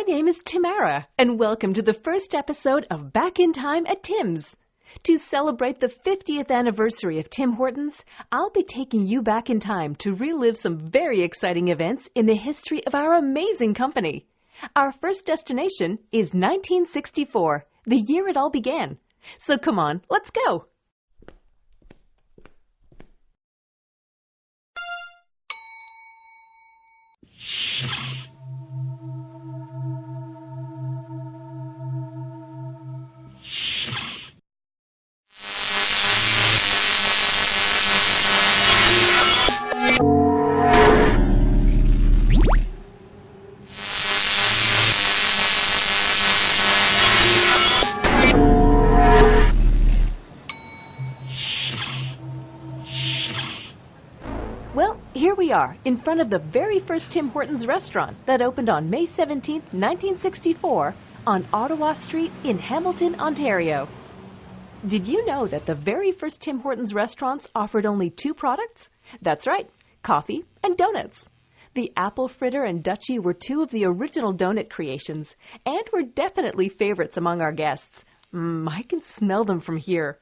name is Tamara, and welcome to the first episode of Back in Time at Tim's. To celebrate the 50th anniversary of Tim Hortons, I'll be taking you back in time to relive some very exciting events in the history of our amazing company. Our first destination is 1964, the year it all began. So come on, let's go! Well, here we are, in front of the very first Tim Hortons restaurant that opened on May 17, 1964, on Ottawa Street in Hamilton, Ontario. Did you know that the very first Tim Hortons restaurants offered only two products? That's right, coffee and donuts. The apple fritter and Dutchie were two of the original donut creations, and were definitely favorites among our guests. I can smell them from here.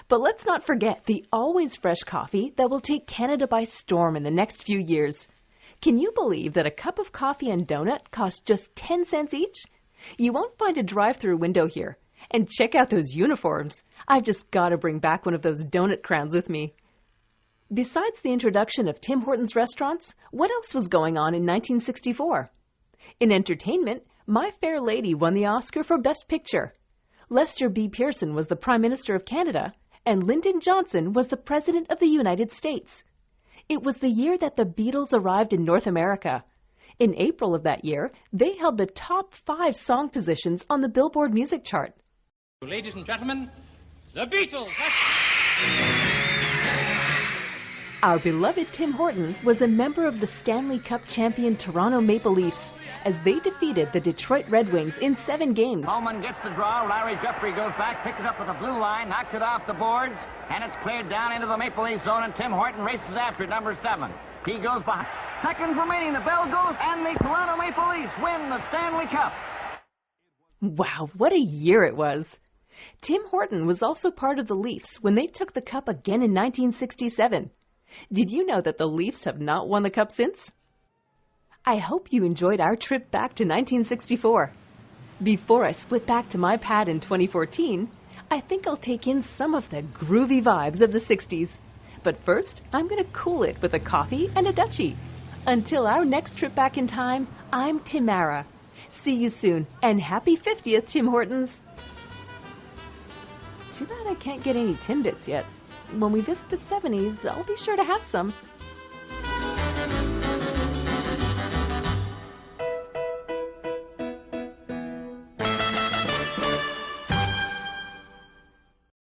But let's not forget the always fresh coffee that will take Canada by storm in the next few years. Can you believe that a cup of coffee and donut costs just 10 cents each? You won't find a drive-through window here. And check out those uniforms. I've just got to bring back one of those donut crowns with me. Besides the introduction of Tim Hortons restaurants, what else was going on in 1964? In entertainment, My Fair Lady won the Oscar for Best Picture. Lester B. Pearson was the Prime Minister of Canada, and Lyndon Johnson was the President of the United States. It was the year that the Beatles arrived in North America. In April of that year, they held the top 5 song positions on the Billboard music chart. Ladies and gentlemen, the Beatles! Our beloved Tim Horton was a member of the Stanley Cup champion Toronto Maple Leafs as they defeated the Detroit Red Wings in 7 games. Coleman gets the draw. Larry Jeffrey goes back, picks it up with the blue line, knocks it off the boards, and it's cleared down into the Maple Leaf zone, and Tim Horton races after it, number 7. He goes behind. Seconds remaining, the bell goes, and the Toronto Maple Leafs win the Stanley Cup. Wow, what a year it was. Tim Horton was also part of the Leafs when they took the cup again in 1967. Did you know that the Leafs have not won the cup since? I hope you enjoyed our trip back to 1964. Before I split back to my pad in 2014, I think I'll take in some of the groovy vibes of the 60s. But first, I'm going to cool it with a coffee and a Dutchie. Until our next trip back in time, I'm Tamara. See you soon, and happy 50th, Tim Hortons! Too bad I can't get any Timbits yet. When we visit the 70s, I'll be sure to have some.